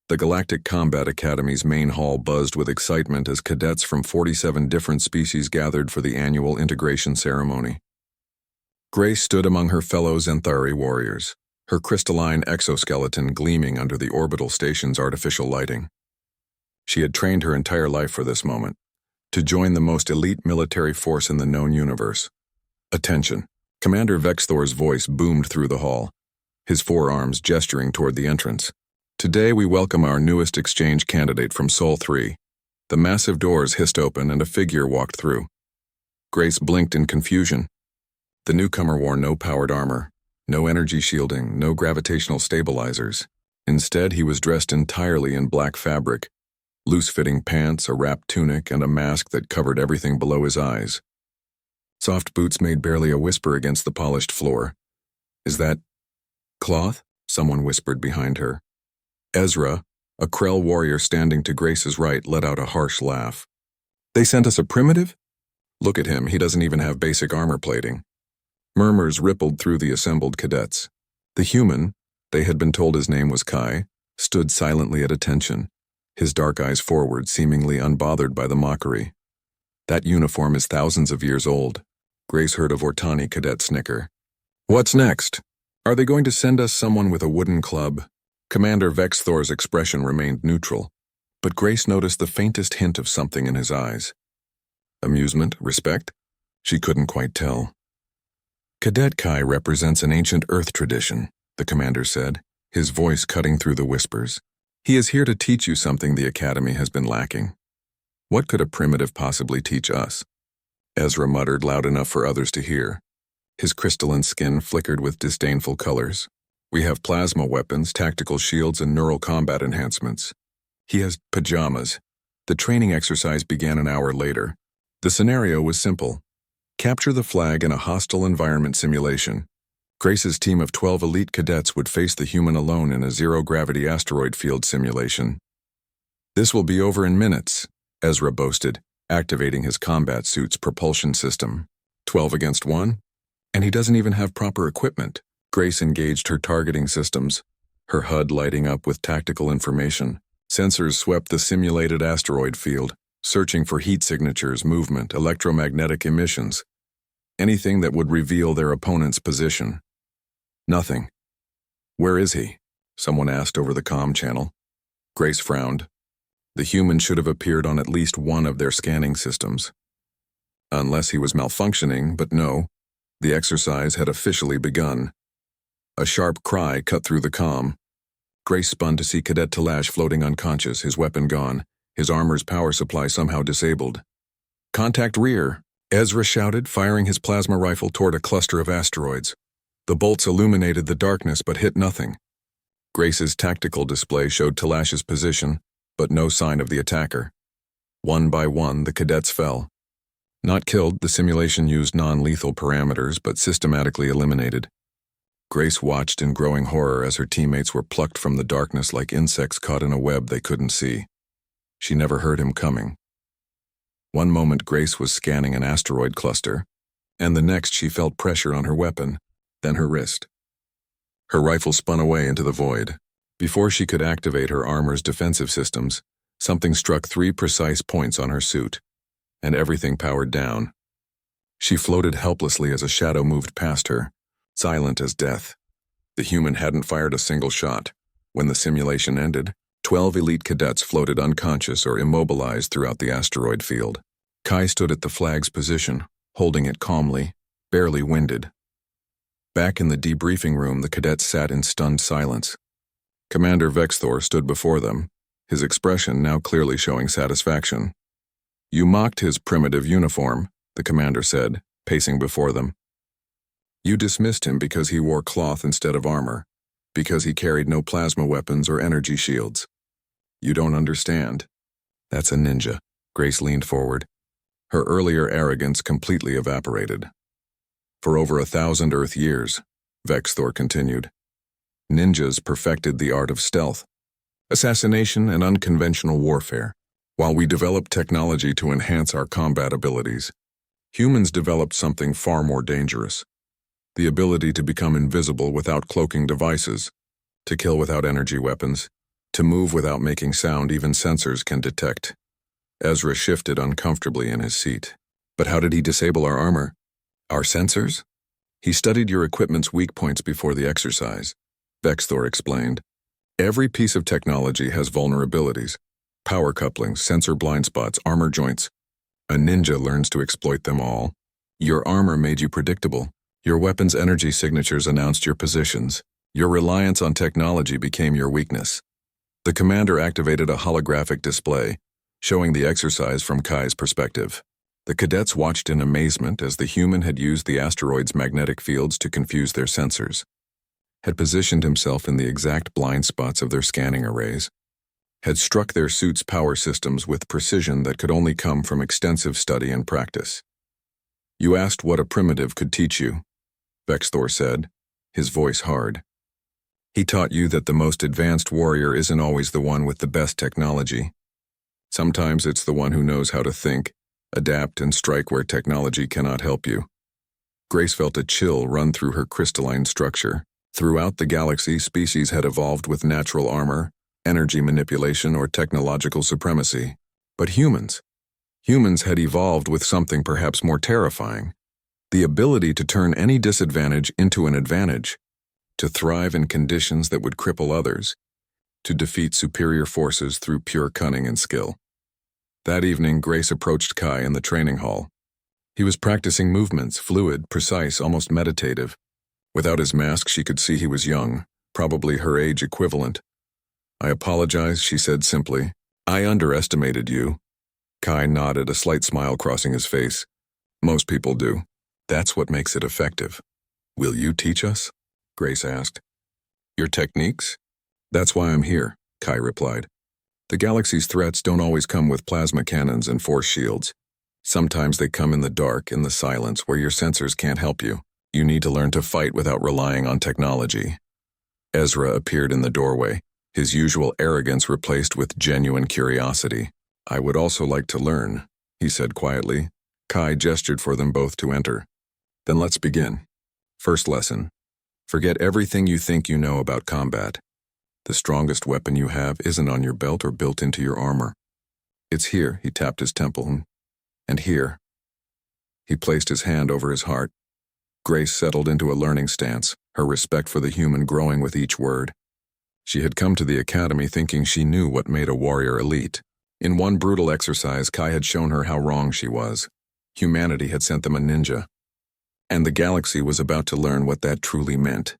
The Galactic Combat Academy's main hall buzzed with excitement as cadets from 47 different species gathered for the annual integration ceremony. Grace stood among her fellow Xanthari warriors, her crystalline exoskeleton gleaming under the orbital station's artificial lighting. She had trained her entire life for this moment, to join the most elite military force in the known universe. Attention! Commander Vexthor's voice boomed through the hall, his forearms gesturing toward the entrance. Today we welcome our newest exchange candidate from Sol 3. The massive doors hissed open and a figure walked through. Grace blinked in confusion. The newcomer wore no powered armor, no energy shielding, no gravitational stabilizers. Instead, he was dressed entirely in black fabric, loose-fitting pants, a wrapped tunic, and a mask that covered everything below his eyes. Soft boots made barely a whisper against the polished floor. "Is that cloth?" someone whispered behind her. Ezra, a Krell warrior standing to Grace's right, let out a harsh laugh. "They sent us a primitive? Look at him, he doesn't even have basic armor plating." Murmurs rippled through the assembled cadets. The human, they had been told his name was Kai, stood silently at attention, his dark eyes forward, seemingly unbothered by the mockery. "That uniform is thousands of years old." Grace heard a Vortani cadet snicker. "What's next? Are they going to send us someone with a wooden club?" Commander Vexthor's expression remained neutral, but Grace noticed the faintest hint of something in his eyes. Amusement? Respect? She couldn't quite tell. "Cadet Kai represents an ancient Earth tradition," the commander said, his voice cutting through the whispers. "He is here to teach you something the Academy has been lacking." "What could a primitive possibly teach us?" Ezra muttered loud enough for others to hear. His crystalline skin flickered with disdainful colors. "We have plasma weapons, tactical shields, and neural combat enhancements. He has pajamas." The training exercise began an hour later. The scenario was simple. Capture the flag in a hostile environment simulation. Grace's team of 12 elite cadets would face the human alone in a zero-gravity asteroid field simulation. "This will be over in minutes," Ezra boasted, activating his combat suit's propulsion system. 12 against 1? And he doesn't even have proper equipment. Grace engaged her targeting systems, her HUD lighting up with tactical information. Sensors swept the simulated asteroid field, searching for heat signatures, movement, electromagnetic emissions, anything that would reveal their opponent's position. Nothing. "Where is he?" someone asked over the comm channel. Grace frowned. The human should have appeared on at least one of their scanning systems. Unless he was malfunctioning, but no, the exercise had officially begun. A sharp cry cut through the comm. Grace spun to see Cadet Talash floating unconscious, his weapon gone, his armor's power supply somehow disabled. "Contact rear," Ezra shouted, firing his plasma rifle toward a cluster of asteroids. The bolts illuminated the darkness but hit nothing. Grace's tactical display showed Talash's position, but no sign of the attacker. One by one, the cadets fell. Not killed, the simulation used non-lethal parameters but systematically eliminated. Grace watched in growing horror as her teammates were plucked from the darkness like insects caught in a web they couldn't see. She never heard him coming. One moment Grace was scanning an asteroid cluster, and the next she felt pressure on her weapon, then her wrist. Her rifle spun away into the void. Before she could activate her armor's defensive systems, something struck 3 precise points on her suit, and everything powered down. She floated helplessly as a shadow moved past her, silent as death. The human hadn't fired a single shot. When the simulation ended, 12 elite cadets floated unconscious or immobilized throughout the asteroid field. Kai stood at the flag's position, holding it calmly, barely winded. Back in the debriefing room, the cadets sat in stunned silence. Commander Vexthor stood before them, his expression now clearly showing satisfaction. "You mocked his primitive uniform," the commander said, pacing before them. "You dismissed him because he wore cloth instead of armor, because he carried no plasma weapons or energy shields. You don't understand. That's a ninja." Grace leaned forward. Her earlier arrogance completely evaporated. "For over 1,000 Earth years," Vexthor continued, "ninjas perfected the art of stealth, assassination, and unconventional warfare. While we developed technology to enhance our combat abilities, humans developed something far more dangerous. The ability to become invisible without cloaking devices, to kill without energy weapons, To move without making sound even sensors can detect. Ezra shifted uncomfortably in his seat. But how did he disable our armor? Our sensors? He studied your equipment's weak points before the exercise, Vexthor explained. Every piece of technology has vulnerabilities. Power couplings, sensor blind spots, armor joints. A ninja learns to exploit them all. Your armor made you predictable. Your weapon's energy signatures announced your positions. Your reliance on technology became your weakness. The commander activated a holographic display, showing the exercise from Kai's perspective. The cadets watched in amazement as the human had used the asteroid's magnetic fields to confuse their sensors, had positioned himself in the exact blind spots of their scanning arrays, had struck their suit's power systems with precision that could only come from extensive study and practice. You asked what a primitive could teach you, Vexthor said, his voice hard. He taught you that the most advanced warrior isn't always the one with the best technology. Sometimes it's the one who knows how to think, adapt, and strike where technology cannot help you. Grace felt a chill run through her crystalline structure. Throughout the galaxy, species had evolved with natural armor, energy manipulation, or technological supremacy. But humans had evolved with something perhaps more terrifying: the ability to turn any disadvantage into an advantage, to thrive in conditions that would cripple others, to defeat superior forces through pure cunning and skill. That evening, Grace approached Kai in the training hall. He was practicing movements, fluid, precise, almost meditative. Without his mask, she could see he was young, probably her age equivalent. I apologize, she said simply. I underestimated you. Kai nodded, a slight smile crossing his face. Most people do. That's what makes it effective. Will you teach us? Grace asked. Your techniques? That's why I'm here, Kai replied. The galaxy's threats don't always come with plasma cannons and force shields. Sometimes they come in the dark, in the silence, where your sensors can't help you. You need to learn to fight without relying on technology. Ezra appeared in the doorway, his usual arrogance replaced with genuine curiosity. I would also like to learn, he said quietly. Kai gestured for them both to enter. Then let's begin. First lesson. Forget everything you think you know about combat. The strongest weapon you have isn't on your belt or built into your armor. It's here, he tapped his temple, and here. He placed his hand over his heart. Grace settled into a learning stance, her respect for the human growing with each word. She had come to the academy thinking she knew what made a warrior elite. In one brutal exercise, Kai had shown her how wrong she was. Humanity had sent them a ninja, and the galaxy was about to learn what that truly meant.